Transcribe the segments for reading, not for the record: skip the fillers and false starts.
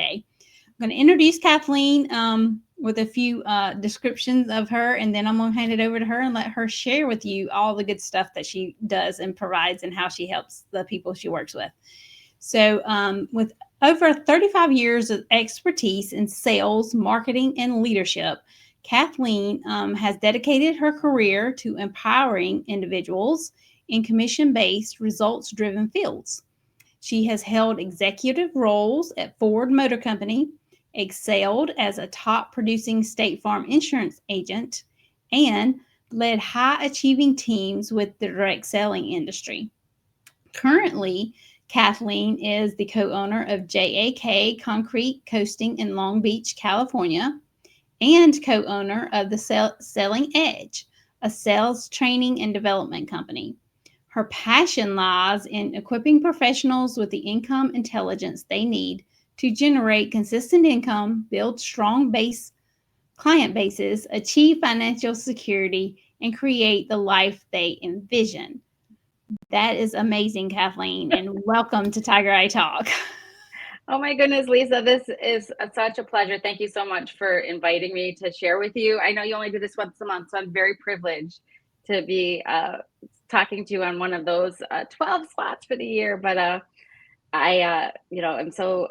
I'm going to introduce Kathleen with a few descriptions of her, and then I'm going to hand it over to her and let her share with you all the good stuff that she does and provides and how she helps the people she works with. So with over 35 years of expertise in sales, marketing, and leadership, Kathleen has dedicated her career to empowering individuals in commission-based, results-driven fields. She has held executive roles at Ford Motor Company, excelled as a top producing State Farm insurance agent, and led high achieving teams with the direct selling industry. Currently, Kathleen is the co owner of JAK Concrete Coasting in Long Beach, California, and co owner of the Selling Edge, a sales training and development company. Her passion lies in equipping professionals with the income intelligence they need to generate consistent income, build strong client bases, achieve financial security, and create the life they envision. That is amazing, Kathleen, and welcome to Tiger Eye Talk. Oh my goodness, Lisa, this is such a pleasure. Thank you so much for inviting me to share with you. I know you only do this once a month, so I'm very privileged to be talking to you on one of those 12 spots for the year. But I'm so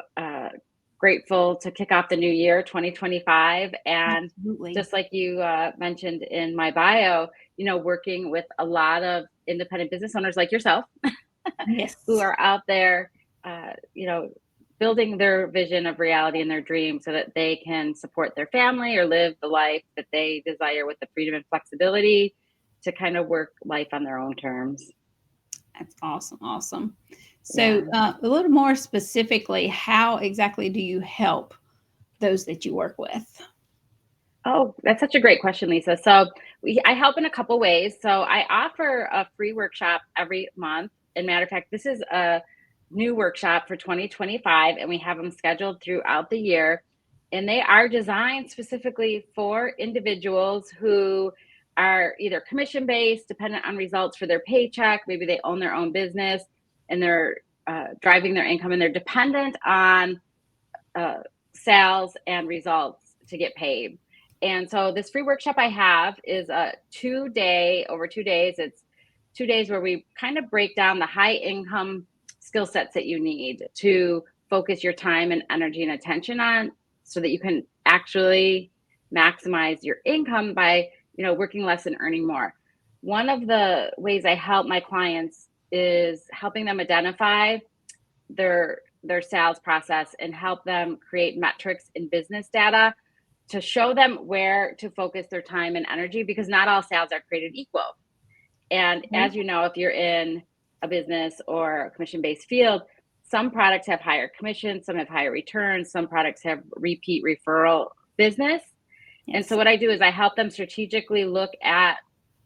grateful to kick off the new year, 2025. And Absolutely. just like you mentioned in my bio, working with a lot of independent business owners like yourself, Yes. who are out there, building their vision of reality and their dream so that they can support their family or live the life that they desire with the freedom and flexibility to kind of work life on their own terms. That's awesome. Awesome. So a little more specifically, how exactly do you help those that you work with? Oh, that's such a great question, Lisa. So I help in a couple ways. So I offer a free workshop every month. And matter of fact, this is a new workshop for 2025, and we have them scheduled throughout the year. And they are designed specifically for individuals who are either commission-based, dependent on results for their paycheck. Maybe they own their own business and they're driving their income, and they're dependent on sales and results to get paid. And so this free workshop I have is a over 2 days. It's 2 days where we kind of break down the high income skill sets that you need to focus your time and energy and attention on so that you can actually maximize your income by, working less and earning more. One of the ways I help my clients is helping them identify their sales process and help them create metrics in business data to show them where to focus their time and energy, because not all sales are created equal. And as you know, if you're in a business or a commission-based field, some products have higher commissions, some have higher returns, some products have repeat referral business. Yes. And so what I do is I help them strategically look at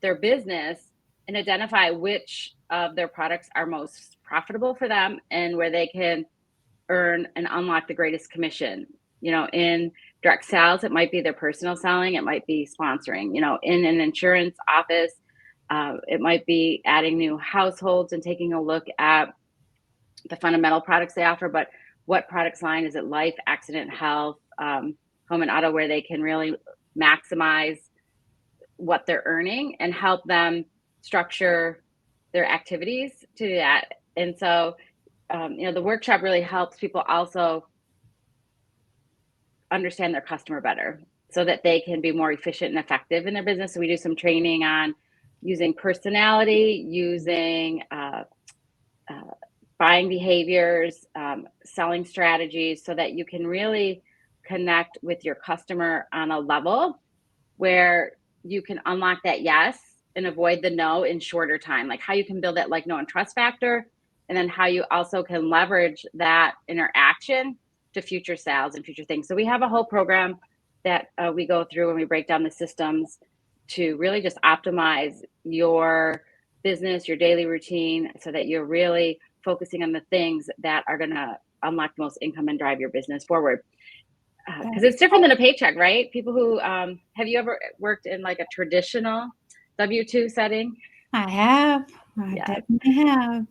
their business and identify which of their products are most profitable for them and where they can earn and unlock the greatest commission. In direct sales, it might be their personal selling, it might be sponsoring. In an insurance office, it might be adding new households and taking a look at the fundamental products they offer. But what products line is it? Life, accident, health, home and auto, where they can really maximize what they're earning and help them structure their activities to do that. And so, the workshop really helps people also understand their customer better so that they can be more efficient and effective in their business. So we do some training on using personality, using buying behaviors, selling strategies, so that you can really connect with your customer on a level where you can unlock that yes and avoid the no in shorter time, like how you can build that like, know, and trust factor, and then how you also can leverage that interaction to future sales and future things. So we have a whole program that we go through and we break down the systems to really just optimize your business, your daily routine, so that you're really focusing on the things that are going to unlock the most income and drive your business forward. Because it's different than a paycheck, right? People who, have you ever worked in like a traditional W-2 setting? I have. I definitely have.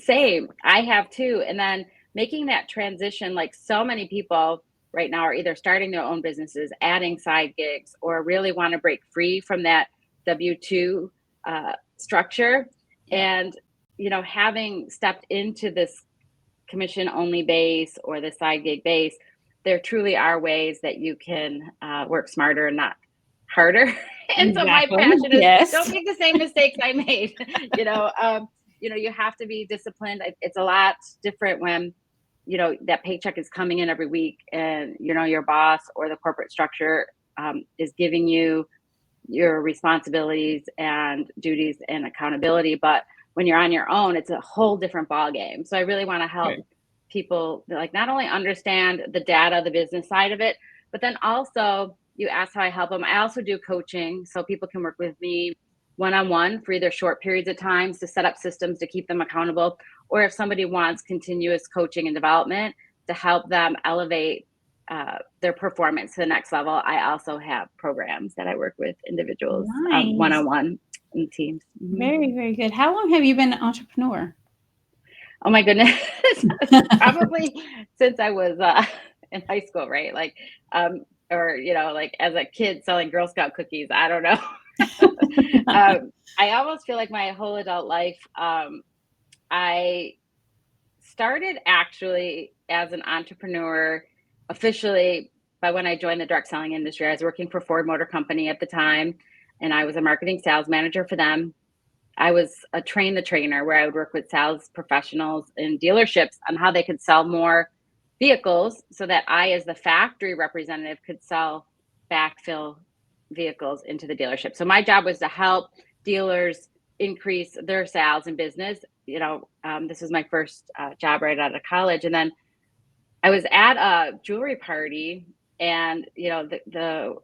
Same. I have too. And then making that transition, like so many people right now are either starting their own businesses, adding side gigs, or really want to break free from that W-2 structure. Yeah. And, having stepped into this commission only base or the side gig base, there truly are ways that you can work smarter and not harder. And so my Exactly. passion is, don't Yes. make the same mistakes I made. You have to be disciplined. It's a lot different when, that paycheck is coming in every week and, your boss or the corporate structure is giving you your responsibilities and duties and accountability. But when you're on your own, it's a whole different ball game. So I really want to help True. people like not only understand the data, the business side of it, but then also you ask how I help them. I also do coaching, so people can work with me one-on-one for either short periods of times to set up systems to keep them accountable, or if somebody wants continuous coaching and development to help them elevate their performance to the next level. I also have programs that I work with individuals Nice. one-on-one in teams. Very, very good. How long have you been an entrepreneur? Oh my goodness. Probably since I was in high school, right? Like, or, like as a kid selling Girl Scout cookies. I don't know. I almost feel like my whole adult life, I started actually as an entrepreneur officially by when I joined the direct selling industry. I was working for Ford Motor Company at the time, and I was a marketing sales manager for them. I was a train the trainer where I would work with sales professionals in dealerships on how they could sell more vehicles so that I, as the factory representative, could sell backfill vehicles into the dealership. So my job was to help dealers increase their sales and business. This was my first job right out of college. And then I was at a jewelry party, and, the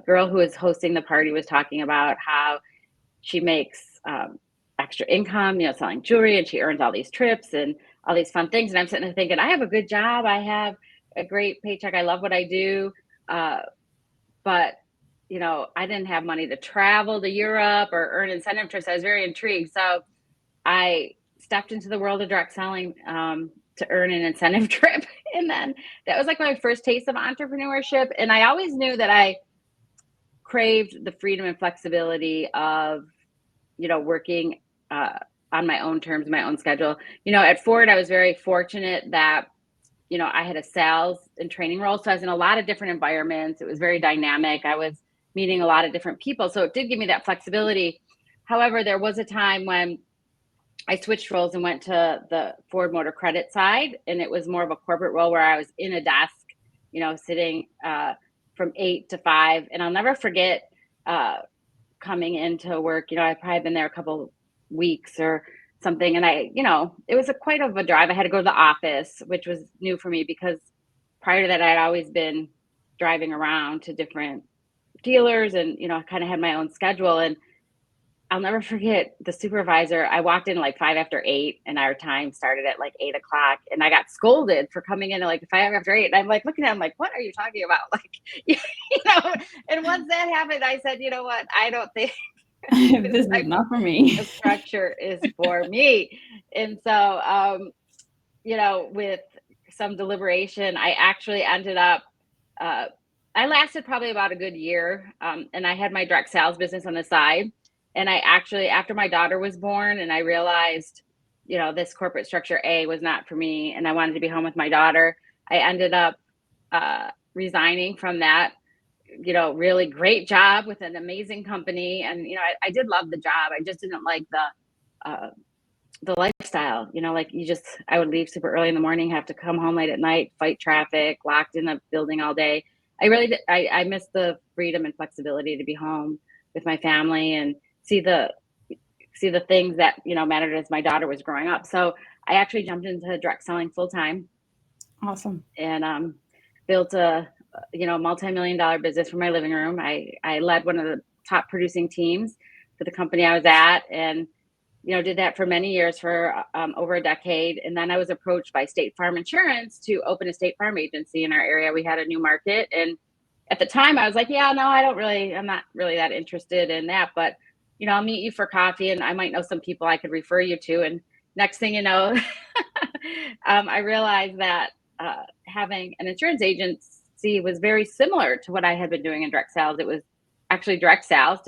girl who was hosting the party was talking about how she makes extra income, selling jewelry, and she earns all these trips and all these fun things. And I'm sitting there thinking, I have a good job. I have a great paycheck. I love what I do. But, I didn't have money to travel to Europe or earn incentive trips. I was very intrigued. So I stepped into the world of direct selling to earn an incentive trip. And then that was like my first taste of entrepreneurship. And I always knew that I craved the freedom and flexibility of working on my own terms, my own schedule. At Ford, I was very fortunate that, I had a sales and training role. So I was in a lot of different environments. It was very dynamic. I was meeting a lot of different people. So it did give me that flexibility. However, there was a time when I switched roles and went to the Ford Motor Credit side. And it was more of a corporate role where I was in a desk, sitting from 8 to 5. And I'll never forget coming into work. I'd probably been there a couple weeks or something. And it was quite of a drive. I had to go to the office, which was new for me because prior to that, I'd always been driving around to different dealers and, I kind of had my own schedule. And I'll never forget the supervisor. I walked in like 5 after 8 and our time started at like 8 o'clock, and I got scolded for coming in at like 5 after 8. And I'm like looking at him like, what are you talking about? Like, and once that happened, I said, you know what? I don't think This is not for me. the structure is for me. And so, with some deliberation, I actually ended up, I lasted probably about a good year. And I had my direct sales business on the side. And I actually, after my daughter was born and I realized, this corporate structure was not for me, and I wanted to be home with my daughter, I ended up resigning from that, really great job with an amazing company. And, I did love the job. I just didn't like the lifestyle, like I would leave super early in the morning, have to come home late at night, fight traffic, locked in a building all day. I really did. I miss the freedom and flexibility to be home with my family and see the things that, mattered as my daughter was growing up. So I actually jumped into direct selling full time. Awesome. And built a multi-million-dollar business from my living room. I led one of the top producing teams for the company I was at, and did that for many years, for over a decade. And then I was approached by State Farm Insurance to open a State Farm agency in our area. We had a new market, and at the time I was like, yeah, no, I'm not really that interested in that, but I'll meet you for coffee and I might know some people I could refer you to. And next thing you know, I realized that having an insurance agency was very similar to what I had been doing in direct sales. It was actually direct sales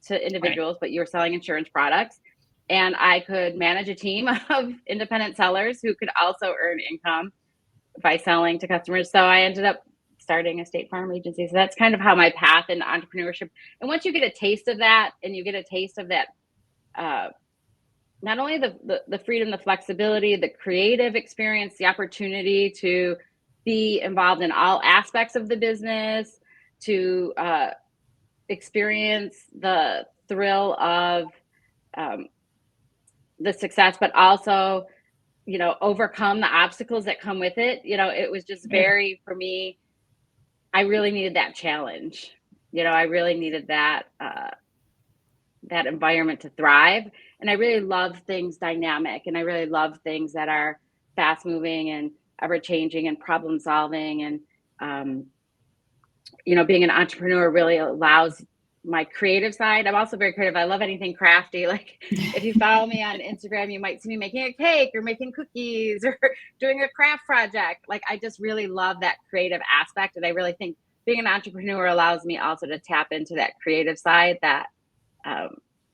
to individuals, Right. but you were selling insurance products. And I could manage a team of independent sellers who could also earn income by selling to customers. So I ended up starting a State Farm agency. So that's kind of how my path into entrepreneurship. And once you get a taste of that, and you get a taste of that, not only the freedom, the flexibility, the creative experience, the opportunity to be involved in all aspects of the business, to experience the thrill of the success, but also, overcome the obstacles that come with it. It was just Sure. very, for me, I really needed that challenge. I really needed that environment to thrive. And I really love things dynamic, and I really love things that are fast moving and ever changing and problem solving. And, being an entrepreneur really allows my creative side. I'm also very creative. I love anything crafty. Like, if you follow me on Instagram, you might see me making a cake or making cookies or doing a craft project. Like, I just really love that creative aspect. And I really think being an entrepreneur allows me also to tap into that creative side that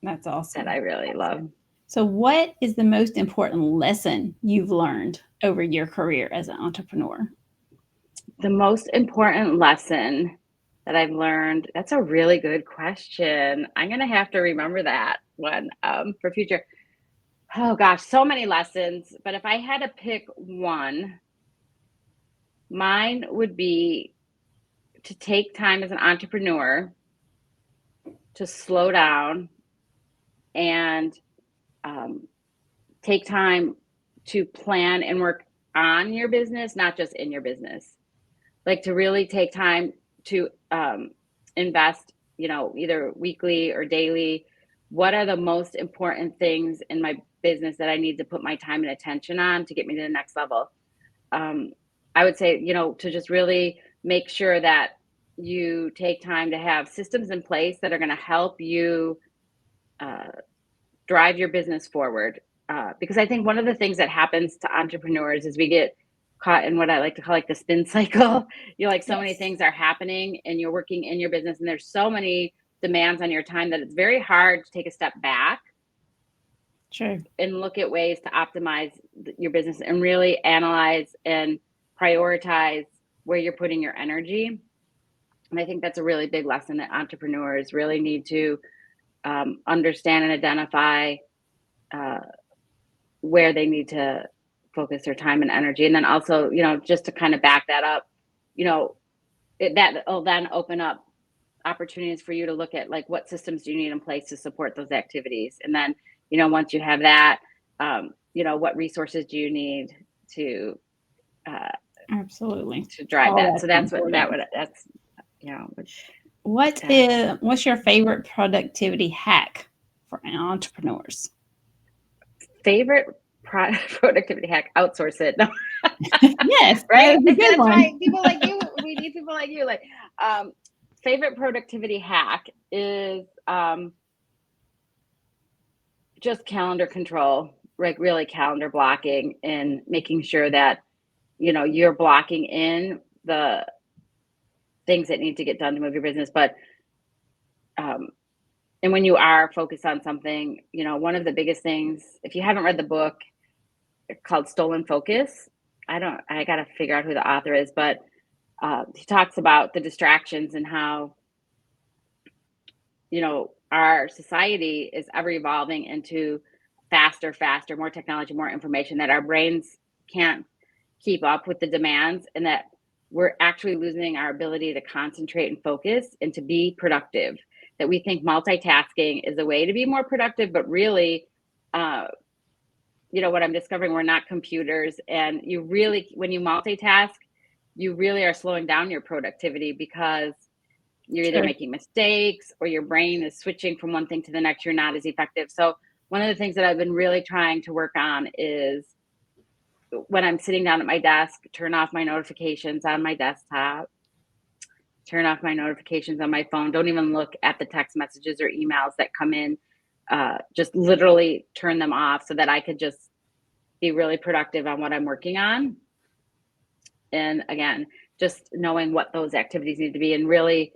That's awesome. that I really love. So, what is the most important lesson you've learned over your career as an entrepreneur? The most important lesson that I've learned, that's a really good question. I'm going to have to remember that one for future. Oh gosh, so many lessons. But if I had to pick one, mine would be to take time as an entrepreneur to slow down and take time to plan and work on your business, not just in your business. Like, to really take time to invest, either weekly or daily. What are the most important things in my business that I need to put my time and attention on to get me to the next level? I would say, to just really make sure that you take time to have systems in place that are going to help you drive your business forward. Because I think one of the things that happens to entrepreneurs is we get caught in what I like to call like the spin cycle. So many Yes. things are happening and you're working in your business, and there's so many demands on your time that it's very hard to take a step back True. and look at ways to optimize your business and really analyze and prioritize where you're putting your energy. And I think that's a really big lesson that entrepreneurs really need to understand and identify where they need to focus their time and energy. And then also, just to kind of back that up, that will then open up opportunities for you to look at, like, what systems do you need in place to support those activities. And then, once you have that, what resources do you need to Absolutely. drive All that. So that's that's important. What's your favorite productivity hack for entrepreneurs? Favorite productivity hack: outsource it. No. Yes, that Right? is a good That's one. right. People like you. We need people like you. Like, favorite productivity hack is just calendar control, like really calendar blocking, and making sure that you're blocking in the things that need to get done to move your business. But and when you are focused on something, one of the biggest things, if you haven't read the book called Stolen Focus, I got to figure out who the author is, but he talks about the distractions and how, our society is ever evolving into faster, more technology, more information, that our brains can't keep up with the demands, and that we're actually losing our ability to concentrate and focus and to be productive. That we think multitasking is a way to be more productive, but really, what I'm discovering, we're not computers. And when you multitask, you really are slowing down your productivity, because you're either True. making mistakes or your brain is switching from one thing to the next. You're not as effective. So one of the things that I've been really trying to work on is, when I'm sitting down at my desk, turn off my notifications on my desktop, turn off my notifications on my phone. Don't even look at the text messages or emails that come in. Just literally turn them off, so that I could just be really productive on what I'm working on. And again, just knowing what those activities need to be and really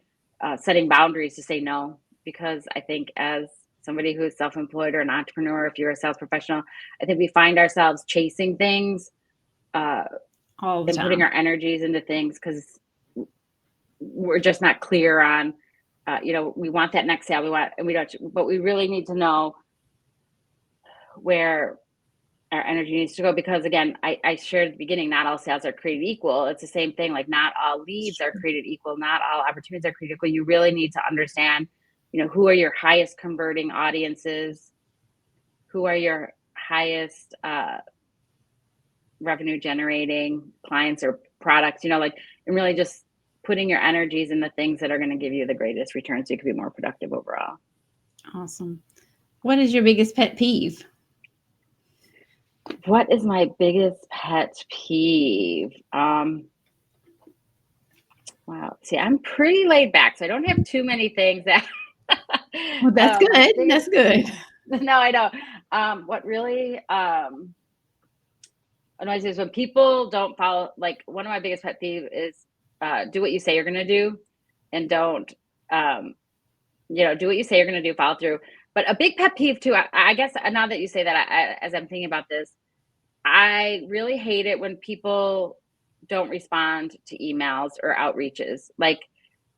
setting boundaries to say no. Because I think as somebody who is self-employed or an entrepreneur, if you're a sales professional, I think we find ourselves chasing things all the and putting time. our energies into things because we're just not clear on, we want that next sale. We don't, but we really need to know where our energy needs to go. Because again, I shared at the beginning, not all sales are created equal. It's the same thing. Like not all leads are created equal. Not all opportunities are created equal. You really need to understand, who are your highest converting audiences? Who are your highest revenue generating clients or products, and really just putting your energies in the things that are going to give you the greatest return so you can be more productive overall. Awesome. What is your biggest pet peeve? What is my biggest pet peeve? Wow. See, I'm pretty laid back, so I don't have too many things that. Well, that's good. That's good. No, I don't. What really annoys me is when people don't follow. Like one of my biggest pet peeve is do what you say you're going to do, and don't do what you say you're going to do. Follow through. But a big pet peeve too. I guess now that you say that, as I'm thinking about this, I really hate it when people don't respond to emails or outreaches. Like,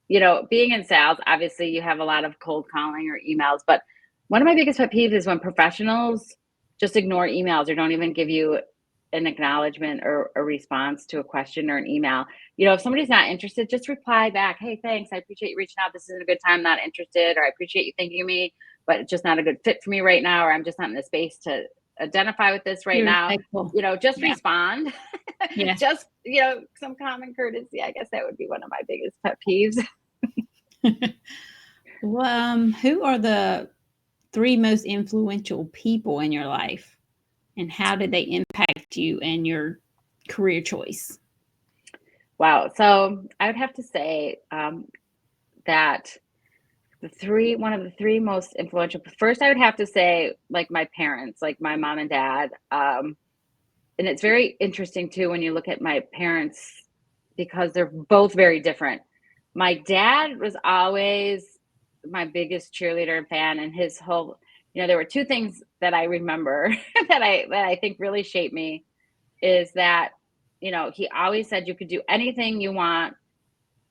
being in sales, obviously you have a lot of cold calling or emails, but one of my biggest pet peeves is when professionals just ignore emails or don't even give you an acknowledgement or a response to a question or an email. If somebody's not interested, just reply back. Hey, thanks. I appreciate you reaching out. This isn't a good time. Not interested. Or I appreciate you thinking of me, but it's just not a good fit for me right now. Or I'm just not in the space to identify with this right now. Just respond. Yeah. Just, some common courtesy. I guess that would be one of my biggest pet peeves. Well, who are the 3 most influential people in your life, and how did they impact you and your career choice? Wow. So I would have to say that one of the 3 most influential, first I would have to say like my parents, like my mom and dad. And it's very interesting too, when you look at my parents, because they're both very different. My dad was always my biggest cheerleader and fan, and his whole, there were 2 things that I remember that I think really shaped me is that, he always said you could do anything you want,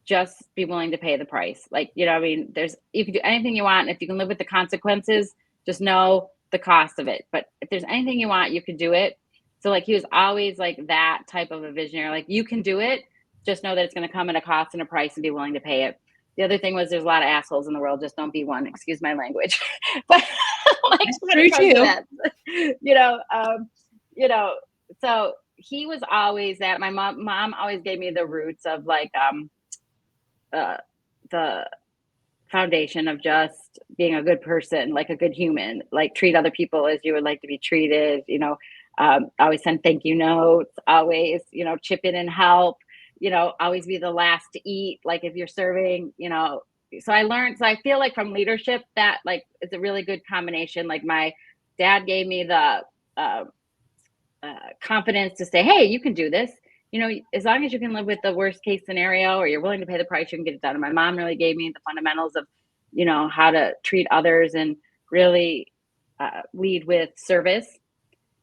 just be willing to pay the price. Like, you can do anything you want. And if you can live with the consequences, just know the cost of it. But if there's anything you want, you could do it. So like, he was always like that type of a visionary, like you can do it, just know that it's going to come at a cost and a price and be willing to pay it. The other thing was there's a lot of assholes in the world. Just don't be one. Excuse my language. But like, when it comes to that, so he was always that. My mom always gave me the roots of like, the foundation of just being a good person, like a good human, like treat other people as you would like to be treated, always send thank you notes, always, chip in and help, always be the last to eat. Like if you're serving, so I feel like from leadership that like it's a really good combination. Like my dad gave me the confidence to say, hey, you can do this. As long as you can live with the worst case scenario or you're willing to pay the price, you can get it done. And my mom really gave me the fundamentals of, how to treat others and really lead with service.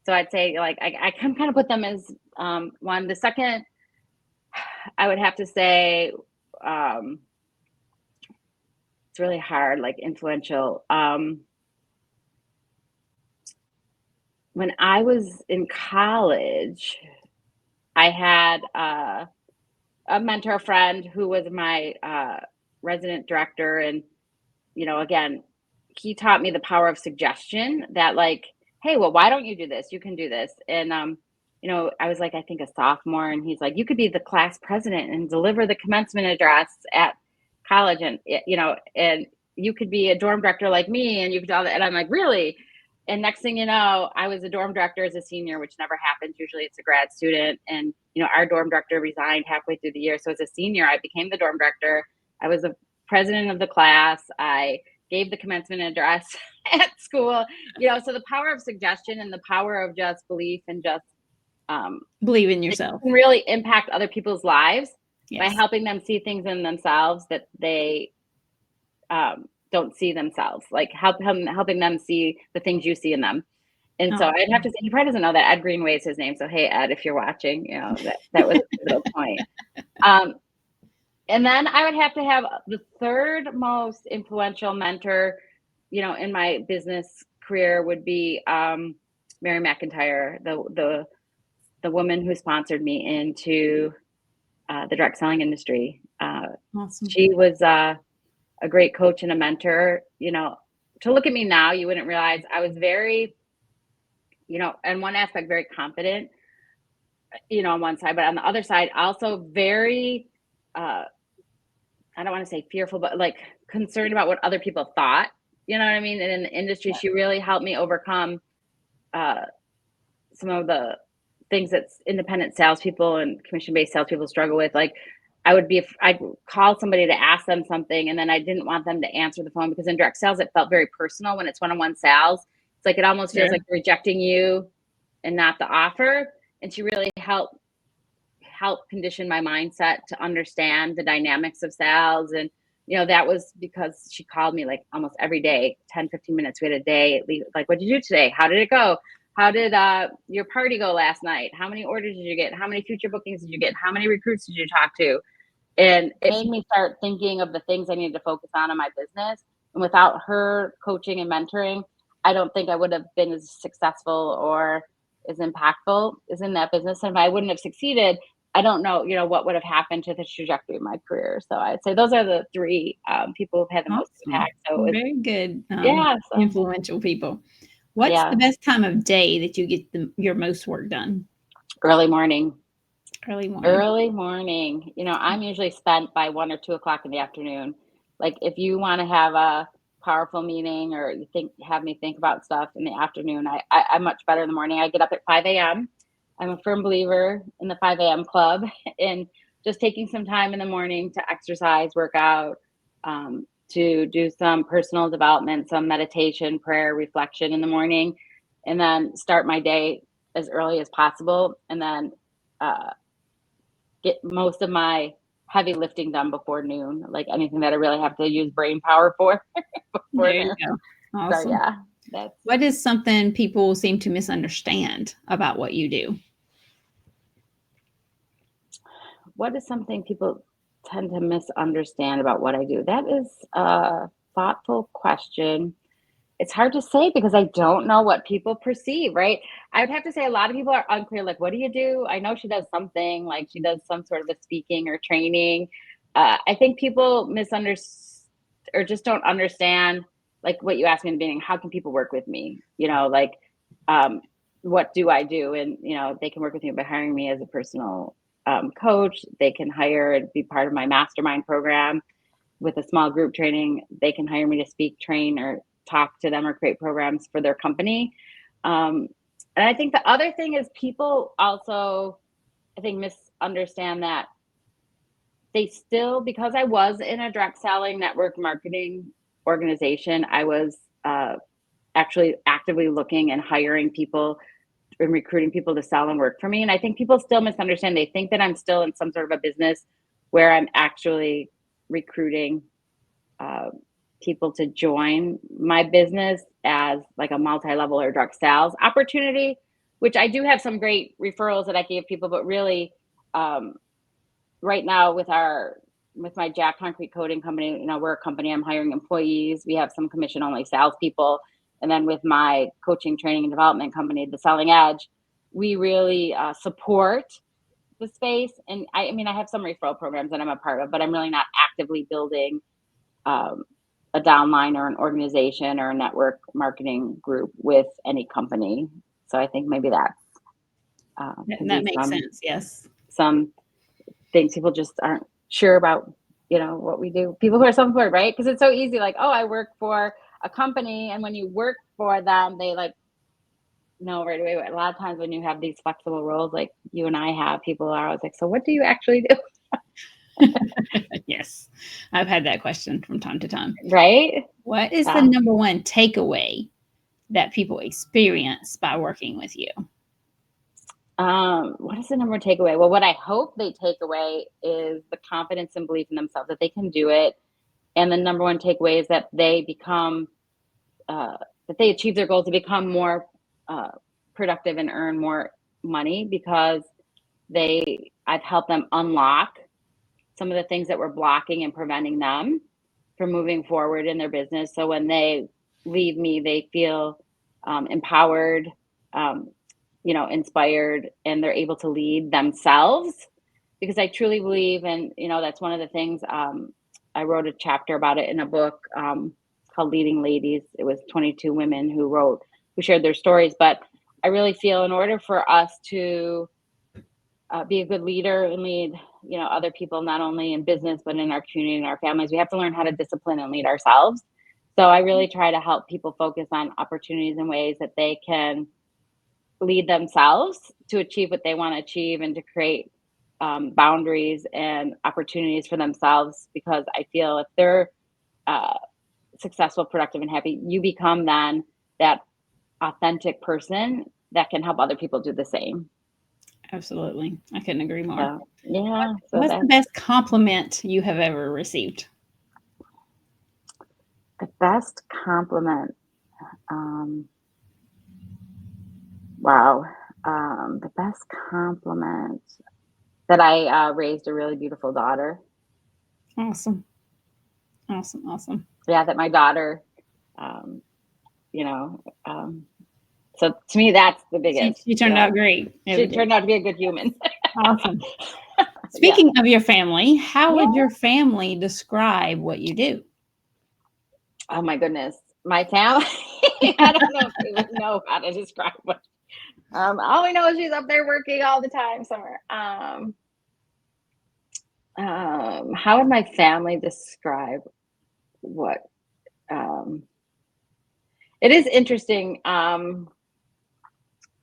So I'd say like, I can kind of put them as one. The second, I would have to say, it's really hard, like influential. When I was in college, I had a mentor friend who was my resident director. And, again, he taught me the power of suggestion that like, hey, well, why don't you do this? You can do this. And, I was like, I think a sophomore, and he's like, you could be the class president and deliver the commencement address at college. And, and you could be a dorm director like me, and you could do all that. And I'm like, really? And next thing you know, I was a dorm director as a senior, which never happens. Usually it's a grad student. And, our dorm director resigned halfway through the year. So as a senior, I became the dorm director. I was the president of the class. I gave the commencement address at school, so the power of suggestion and the power of just belief and just believe in yourself can really impact other people's lives by yes helping them see things in themselves that they don't see themselves, like helping them see the things you see in them. And so I'd have to say, he probably doesn't know that Ed Greenway is his name. So, hey, Ed, if you're watching, that was a pivotal point. And then I would have to have the third most influential mentor, in my business career would be Mary McIntyre, the woman who sponsored me into the direct selling industry. awesome She was a great coach and a mentor. To look at me now, you wouldn't realize I was very, in one aspect, very confident, on one side, but on the other side, also very, I don't want to say fearful, but like concerned about what other people thought, you know what I mean? And in the industry, she really helped me overcome some of the things that independent salespeople and commission-based salespeople struggle with. Like I'd call somebody to ask them something, and then I didn't want them to answer the phone, because in direct sales, it felt very personal. When it's one-on-one sales, it's like, it almost feels like rejecting you and not the offer. And she really helped condition my mindset to understand the dynamics of sales. And, that was because she called me like almost every day, 10, 15 minutes. We had a day, like, what did you do today? How did it go? How did your party go last night? How many orders did you get? How many future bookings did you get? How many recruits did you talk to? And it made me start thinking of the things I needed to focus on in my business. And without her coaching and mentoring, I don't think I would have been as successful or as impactful as in that business. And if I wouldn't have succeeded, I don't know, what would have happened to the trajectory of my career. So I'd say those are the three people who've had the most impact. So very good influential people. What's the best time of day that you get your most work done? Early morning. Early morning. I'm usually spent by 1 or 2 o'clock in the afternoon. Like, if you want to have a powerful meeting or you have me think about stuff in the afternoon, I'm much better in the morning. I get up at 5 a.m. I'm a firm believer in the 5 a.m. club, and just taking some time in the morning to exercise, work out, to do some personal development, some meditation, prayer, reflection in the morning, and then start my day as early as possible. And then get most of my heavy lifting done before noon, like anything that I really have to use brain power for. There you go. Awesome. So what is something people seem to misunderstand about what you do? What is something people tend to misunderstand about what I do? That is a thoughtful question. It's hard to say because I don't know what people perceive, right? I would have to say a lot of people are unclear. Like, what do you do? I know she does something, like she does some sort of a speaking or training. I think people misunderstand or just don't understand, like what you asked me in the beginning, how can people work with me? What do I do? And, they can work with me by hiring me as a personal coach. They can hire and be part of my mastermind program with a small group training. They can hire me to speak, train, or talk to them or create programs for their company. And I think the other thing is people also, I think, misunderstand that they still, because I was in a direct selling network marketing organization, I was actually actively looking and hiring people and recruiting people to sell and work for me. And I think people still misunderstand. They think that I'm still in some sort of a business where I'm actually recruiting people to join my business as like a multi-level or direct sales opportunity, which I do have some great referrals that I give people, but really right now with my Jack Concrete Coating company, we're a company, I'm hiring employees. We have some commission only salespeople. And then with my coaching, training, and development company, The Selling Edge, we really support the space. And I have some referral programs that I'm a part of, but I'm really not actively building a downline or an organization or a network marketing group with any company. So I think maybe that's that makes sense. Yes. Some things people just aren't sure about, what we do. People who are self-employed, right? Because it's so easy, like, oh, I work for a company. And when you work for them, they know right away. A lot of times when you have these flexible roles, like you and I have, people are always like, so what do you actually do? Yes. I've had that question from time to time. Right? What is the Yeah. number one takeaway that people experience by working with you? What is the number one takeaway? Well, what I hope they take away is the confidence and belief in themselves that they can do it. And the number one takeaway is that they become, that they achieve their goals to become more uh, productive and earn more money because I've helped them unlock some of the things that were blocking and preventing them from moving forward in their business. So when they leave me, they feel empowered, um, inspired, and they're able to lead themselves because I truly believe, and that's one of the things. I wrote a chapter about it in a book called Leading Ladies. It was 22 women who shared their stories. But I really feel in order for us to be a good leader and lead, other people, not only in business, but in our community and our families, we have to learn how to discipline and lead ourselves. So I really try to help people focus on opportunities and ways that they can lead themselves to achieve what they want to achieve and to create boundaries and opportunities for themselves. Because I feel if they're uh, successful, productive, and happy, you become then that authentic person that can help other people do the same. Absolutely. I couldn't agree more. So, yeah. So What's the best compliment you have ever received? the best compliment. Wow. The best compliment that I raised a really beautiful daughter. Awesome. Awesome. Awesome. Yeah, that my daughter, um, you know, um, so to me, that's the biggest. She turned out great. She turned out to be a good human. Awesome. Speaking of your family, how would your family describe what you do? Oh my goodness. My family, I don't know if they would know how to describe what. All we know is she's up there working all the time somewhere. How would my family describe what? It is interesting. I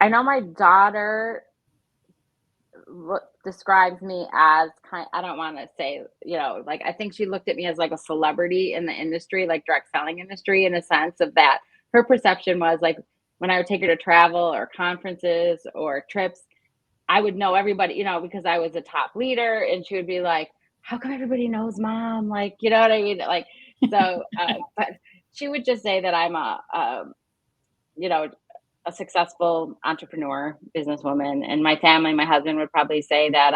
know my daughter describes me as I don't want to say, like, I think she looked at me as like a celebrity in the industry, like direct selling industry, in a sense of that her perception was like when I would take her to travel or conferences or trips, I would know everybody, because I was a top leader, and she would be like, how come everybody knows mom? Like, you know what I mean? Like, so, but she would just say that I'm you know, a successful entrepreneur, businesswoman, and my family, my husband would probably say that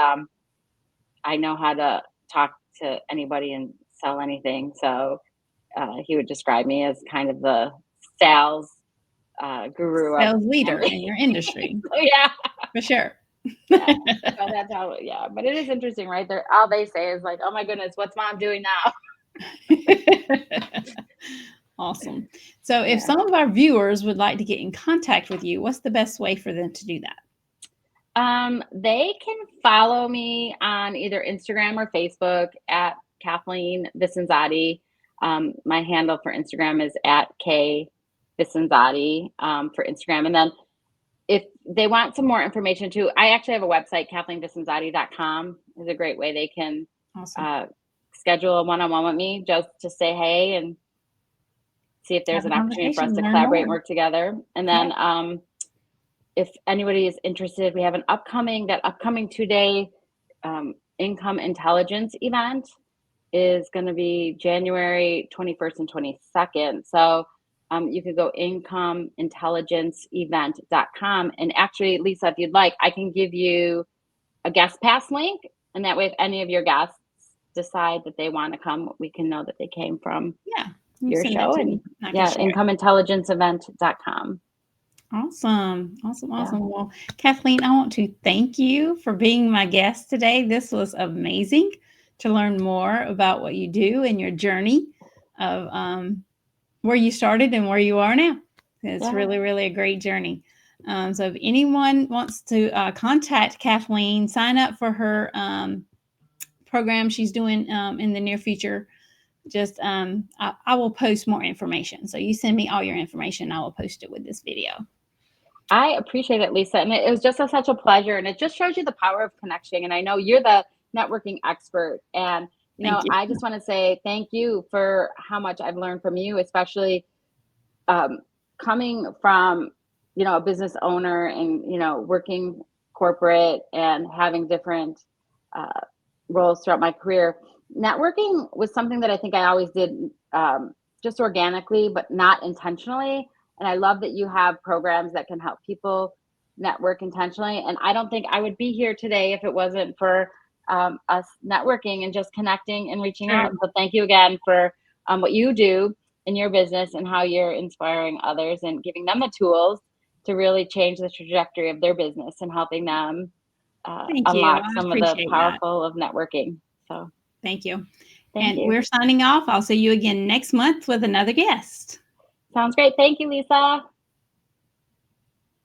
I know how to talk to anybody and sell anything. So he would describe me as kind of the sales guru of Sales leader family. in your industry. So, yeah, for sure. yeah. So that's how. Yeah, but it is interesting, right? They're all they say is like, "Oh my goodness, what's mom doing now?" Awesome. So if some of our viewers would like to get in contact with you, what's the best way for them to do that? They can follow me on either Instagram or Facebook at Kathleen Vicenzotti. My handle for Instagram is at K Vicenzotti for Instagram. And then if they want some more information too, I actually have a website, KathleenVicenzotti.com is a great way they can schedule a one-on-one with me just to say hey and see if there's an opportunity for us to collaborate and work together. And then if anybody is interested, we have that upcoming 2-day income intelligence event is going to be January 21st and 22nd. So you could go incomeintelligenceevent.com. And actually, Lisa, if you'd like, I can give you a guest pass link. And that way, if any of your guests decide that they want to come, we can know that they came from your show. And incomeintelligenceevent.com. Awesome. Well, Kathleen, I want to thank you for being my guest today. This was amazing to learn more about what you do and your journey of where you started and where you are now. It's really, really a great journey. So if anyone wants to contact Kathleen, sign up for her program she's doing in the near future, just I will post more information. So you send me all your information. I will post it with this video. I appreciate it, Lisa. And it was just such a pleasure. And it just shows you the power of connection. And I know you're the networking expert. And Thank you. I just want to say thank you for how much I've learned from you, especially coming from, a business owner and, working corporate and having different uh, roles throughout my career. Networking was something that I think I always did just organically, but not intentionally. And I love that you have programs that can help people network intentionally. And I don't think I would be here today if it wasn't for us networking and just connecting and reaching out. True. So thank you again for what you do in your business and how you're inspiring others and giving them the tools to really change the trajectory of their business and helping them Thank you. unlock I some of the appreciate that. powerful of networking. So Thank you. thank And you. we're signing off. I'll see you again next month with another guest. Sounds great. Thank you, Lisa.